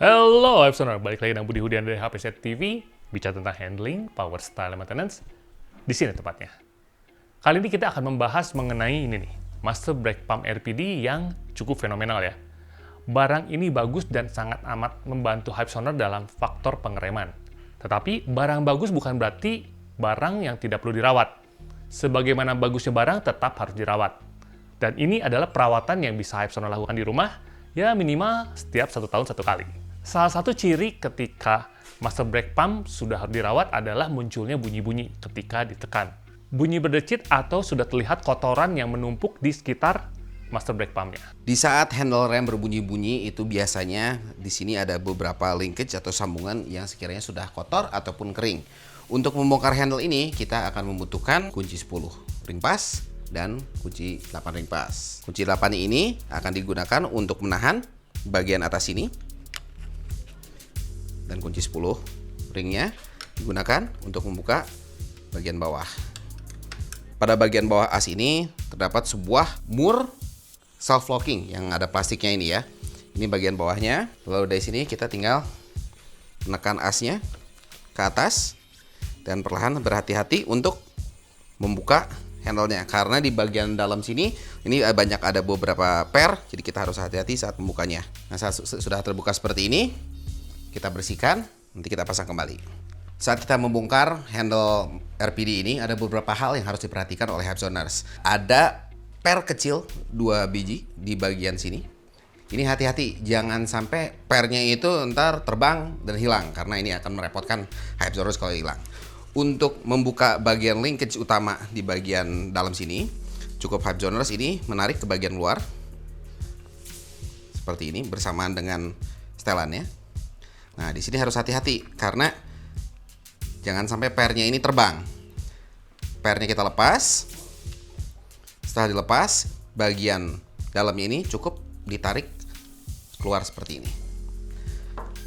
Halo, Epsoner. Balik lagi dengan Budi Hudian dari HPZ TV, bicara tentang handling, power style, and maintenance. Di sini tepatnya. Kali ini kita akan membahas mengenai ini nih, Master Brake Pump RPD yang cukup fenomenal ya. Barang ini bagus dan sangat amat membantu Hypesoner dalam faktor pengereman. Tetapi barang bagus bukan berarti barang yang tidak perlu dirawat. Sebagaimana bagusnya barang tetap harus dirawat. Dan ini adalah perawatan yang bisa Hypesoner lakukan di rumah, ya minimal setiap 1 tahun 1 kali. Salah satu ciri ketika Master Brake Pump sudah harus dirawat adalah munculnya bunyi-bunyi ketika ditekan. Bunyi berdecit atau sudah terlihat kotoran yang menumpuk di sekitar Master Brake Pump-nya. Di saat handle rem berbunyi-bunyi itu biasanya di sini ada beberapa linkage atau sambungan yang sekiranya sudah kotor ataupun kering. Untuk membongkar handle ini kita akan membutuhkan kunci 10 ring pas dan kunci 8 ring pas. Kunci 8 ini akan digunakan untuk menahan bagian atas ini. Dan kunci 10 ringnya digunakan untuk membuka bagian bawah. Pada bagian bawah as ini terdapat sebuah mur self locking yang ada plastiknya ini ya. Ini bagian bawahnya. Lalu dari sini kita tinggal menekan asnya ke atas dan perlahan berhati-hati untuk membuka handle-nya, karena di bagian dalam sini ini banyak ada beberapa per, jadi kita harus hati-hati saat membukanya. Nah, saat sudah terbuka seperti ini, kita bersihkan, nanti kita pasang kembali. Saat kita membongkar handle RPD ini, ada beberapa hal yang harus diperhatikan oleh Hypesoners. Ada per kecil 2 biji di bagian sini. Ini hati-hati, jangan sampai pernya itu ntar terbang dan hilang, karena ini akan merepotkan Hypesoners kalau hilang. Untuk membuka bagian linkage utama di bagian dalam sini, cukup Hypesoners ini menarik ke bagian luar seperti ini bersamaan dengan setelannya. Nah, di sini harus hati-hati karena jangan sampai pernya ini terbang. Pernya kita lepas. Setelah dilepas, bagian dalamnya ini cukup ditarik keluar seperti ini.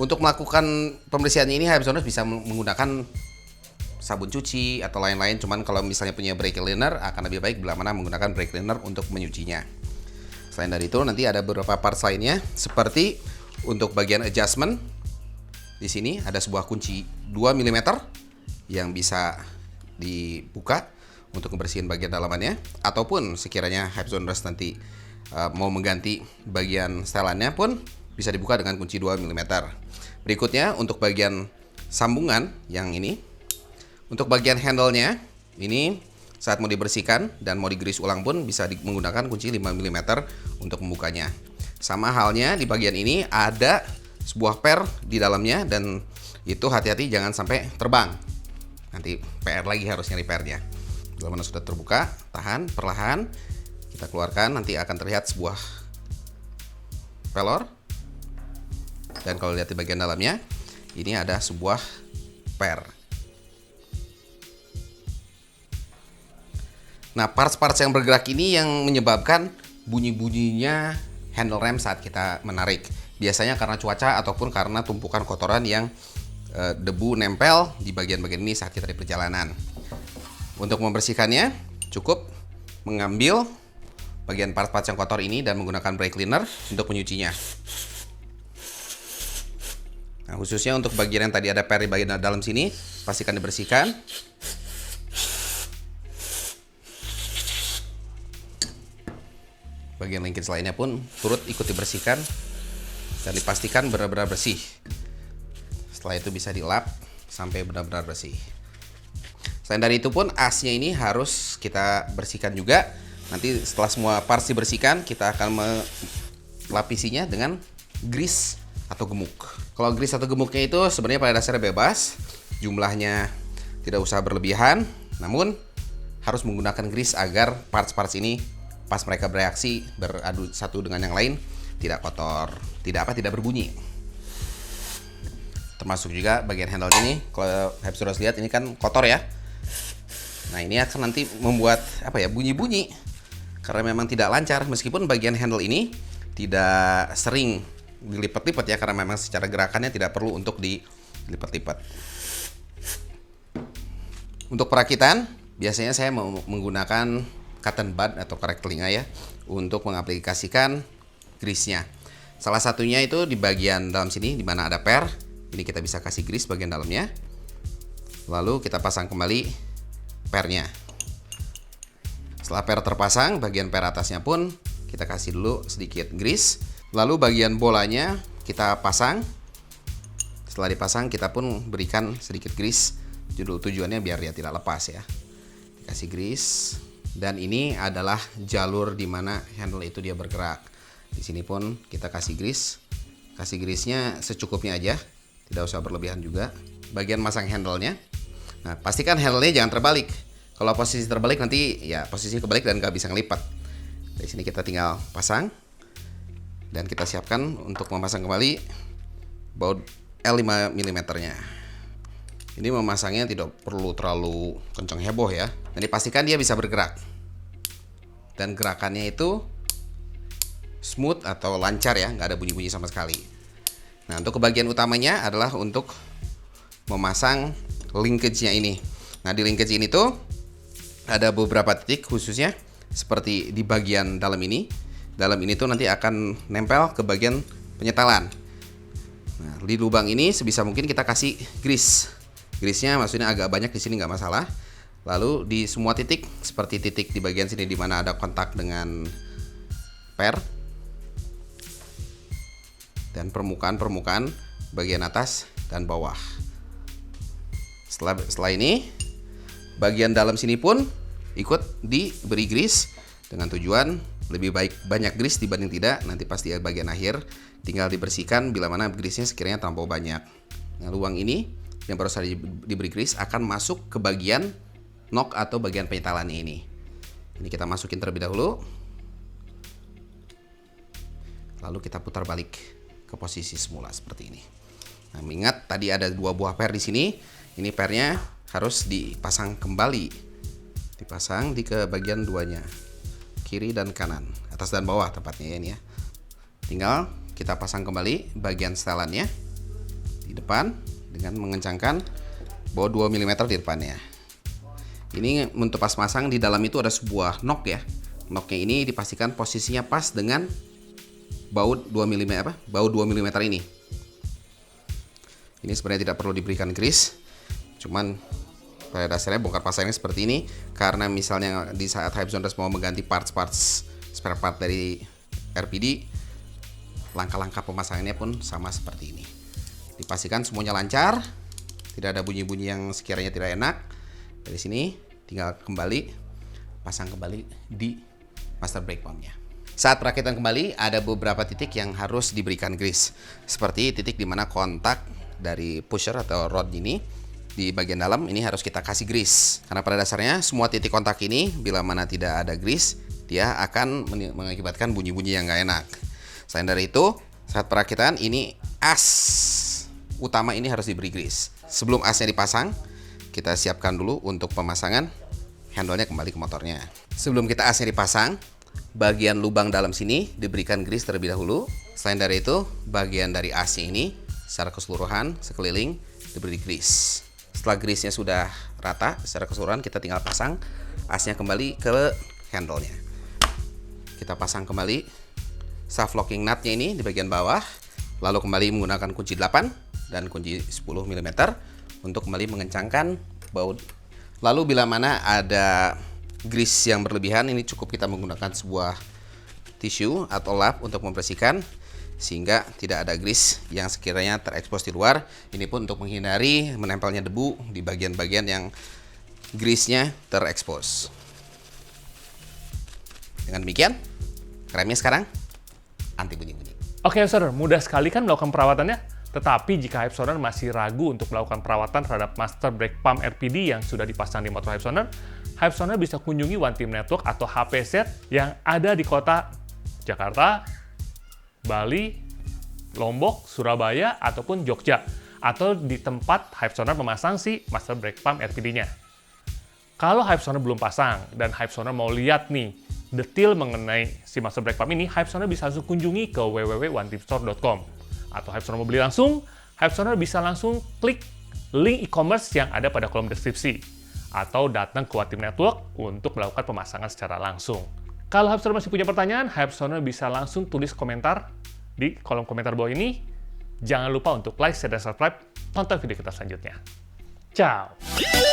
Untuk melakukan pembersihan ini, Hypesoners bisa menggunakan sabun cuci atau lain-lain. Cuman kalau misalnya punya brake cleaner, akan lebih baik bila mana menggunakan brake cleaner untuk menyucinya. Selain dari itu, nanti ada beberapa parts lainnya seperti untuk bagian adjustment. Di sini ada sebuah kunci 2 mm yang bisa dibuka untuk membersihkan bagian dalamannya, ataupun sekiranya Hypesoners nanti mau mengganti bagian setelannya pun bisa dibuka dengan kunci 2 mm. Berikutnya untuk bagian sambungan yang ini, untuk bagian handle-nya ini saat mau dibersihkan dan mau digrease ulang pun bisa menggunakan kunci 5 mm untuk membukanya. Sama halnya di bagian ini ada sebuah per di dalamnya, dan itu hati-hati jangan sampai terbang. Nanti PR lagi harus nyari pernya. Bila mana sudah terbuka, tahan perlahan, kita keluarkan, nanti akan terlihat sebuah pelor. Dan kalau lihat di bagian dalamnya, ini ada sebuah per. Nah, parts-parts yang bergerak ini yang menyebabkan bunyi-bunyinya handle rem saat kita menarik. Biasanya karena cuaca ataupun karena tumpukan kotoran yang debu nempel di bagian-bagian ini saat kita di perjalanan. Untuk membersihkannya, cukup mengambil bagian part-part yang kotor ini dan menggunakan brake cleaner untuk menyucinya. Nah, khususnya untuk bagian yang tadi ada per di bagian dalam sini, pastikan dibersihkan. Bagian linkage lainnya pun turut ikut dibersihkan dan dipastikan benar-benar bersih. Setelah itu bisa dilap sampai benar-benar bersih. Selain dari itu pun asnya ini harus kita bersihkan juga. Nanti setelah semua parts dibersihkan, kita akan melapisinya dengan grease atau gemuk. Kalau grease atau gemuknya itu sebenarnya pada dasarnya bebas, jumlahnya tidak usah berlebihan, namun harus menggunakan grease agar parts-parts ini pas mereka bereaksi beradu satu dengan yang lain tidak kotor, tidak berbunyi. Termasuk juga bagian handle ini, kalau Hypesoners lihat ini kan kotor ya. Nah, ini akan nanti membuat bunyi-bunyi karena memang tidak lancar, meskipun bagian handle ini tidak sering dilipat-lipat ya, karena memang secara gerakannya tidak perlu untuk dilipat-lipat. Untuk perakitan, biasanya saya menggunakan cotton bud atau korek telinga ya untuk mengaplikasikan grease-nya. Salah satunya itu di bagian dalam sini di mana ada per. Ini kita bisa kasih grease bagian dalamnya. Lalu kita pasang kembali pernya. Setelah per terpasang, bagian per atasnya pun kita kasih dulu sedikit grease. Lalu bagian bolanya kita pasang. Setelah dipasang, kita pun berikan sedikit grease. Tujuannya biar dia tidak lepas ya. Kasih grease. Dan ini adalah jalur di mana handle itu dia bergerak. Di sini pun kita kasih grease. Kasih grease-nya secukupnya aja, tidak usah berlebihan juga. Bagian masang handle-nya. Nah, pastikan handle-nya jangan terbalik. Kalau posisi terbalik nanti ya posisi kebalik dan nggak bisa ngelipat. Di sini kita tinggal pasang. Dan kita siapkan untuk memasang kembali baut L5 mm-nya. Ini memasangnya tidak perlu terlalu kencang heboh ya. Dan dipastikan dia bisa bergerak. Dan gerakannya itu smooth atau lancar ya, nggak ada bunyi-bunyi sama sekali. Nah, untuk kebagian utamanya adalah untuk memasang linkage-nya ini. Nah, di linkage ini tuh ada beberapa titik khususnya seperti di bagian dalam ini. Dalam ini tuh nanti akan nempel ke bagian penyetelan. Nah, di lubang ini sebisa mungkin kita kasih grease. Grease-nya maksudnya agak banyak di sini nggak masalah. Lalu di semua titik seperti titik di bagian sini di mana ada kontak dengan per dan permukaan bagian atas dan bawah. Setelah ini bagian dalam sini pun ikut diberi grease dengan tujuan lebih baik banyak grease dibanding tidak. Nanti pasti bagian akhir tinggal dibersihkan bila mana grease-nya sekiranya terlampau banyak. Nah, lubang ini yang baru saja diberi grease akan masuk ke bagian knock atau bagian penyetelannya ini. Ini kita masukin terlebih dahulu. Lalu kita putar balik ke posisi semula seperti ini. Nah, ingat tadi ada 2 buah per di sini. Ini pernya harus dipasang kembali. Dipasang di ke bagian 2-nya. Kiri dan kanan, atas dan bawah tepatnya ya ini ya. Tinggal kita pasang kembali bagian setelannya di depan dengan mengencangkan baut 2 mm di depannya. Ini untuk pas masang di dalam itu ada sebuah knock ya. Knocknya ini dipastikan posisinya pas dengan baut 2 mm ini. Ini sebenarnya tidak perlu diberikan grease. Cuman pada dasarnya bongkar pasangnya seperti ini karena misalnya di saat Hypesoners mau mengganti parts-parts spare part dari RPD, langkah-langkah pemasangannya pun sama seperti ini. Dipastikan semuanya lancar, tidak ada bunyi-bunyi yang sekiranya tidak enak. Dari sini tinggal pasang kembali di master brake pump-nya. Saat perakitan kembali ada beberapa titik yang harus diberikan grease. Seperti titik di mana kontak dari pusher atau rod ini di bagian dalam ini harus kita kasih grease. Karena pada dasarnya semua titik kontak ini bila mana tidak ada grease, dia akan mengakibatkan bunyi-bunyi yang nggak enak. Selain dari itu, saat perakitan ini as utama ini harus diberi grease. Sebelum asnya dipasang, kita siapkan dulu untuk pemasangan handle-nya kembali ke motornya. Sebelum kita asnya dipasang, bagian lubang dalam sini diberikan grease terlebih dahulu. Selain dari itu, bagian dari asnya ini secara keseluruhan sekeliling diberi grease. Setelah grease-nya sudah rata secara keseluruhan, kita tinggal pasang asnya kembali ke handle-nya. Kita pasang kembali shaft locking nut-nya ini di bagian bawah, lalu kembali menggunakan kunci 8 dan kunci 10 mm untuk kembali mengencangkan baut. Lalu bila mana ada grease yang berlebihan, ini cukup kita menggunakan sebuah tisu atau lap untuk membersihkan sehingga tidak ada grease yang sekiranya terekspos di luar. Ini pun untuk menghindari menempelnya debu di bagian-bagian yang grease-nya terekspos. Dengan demikian, remnya sekarang anti bunyi-bunyi. Oke, Hypesoners, mudah sekali kan melakukan perawatannya? Tetapi jika Hypesoners masih ragu untuk melakukan perawatan terhadap Master Brake Pump RPD yang sudah dipasang di motor Hypesoners bisa kunjungi One Team Network atau HPZ yang ada di kota Jakarta, Bali, Lombok, Surabaya, ataupun Jogja, atau di tempat Hypesoners memasang si Master Brake Pump RPD-nya. Kalau Hypesoners belum pasang dan Hypesoners mau lihat nih detail mengenai si Master Brake Pump ini, Hypesoners bisa langsung kunjungi ke www.oneteamstore.com. Atau Hypesoners mau beli langsung, Hypesoners bisa langsung klik link e-commerce yang ada pada kolom deskripsi. Atau datang ke One Team Network untuk melakukan pemasangan secara langsung. Kalau Hypesoners masih punya pertanyaan, Hypesoners bisa langsung tulis komentar di kolom komentar bawah ini. Jangan lupa untuk like, share, dan subscribe. Tonton video kita selanjutnya. Ciao!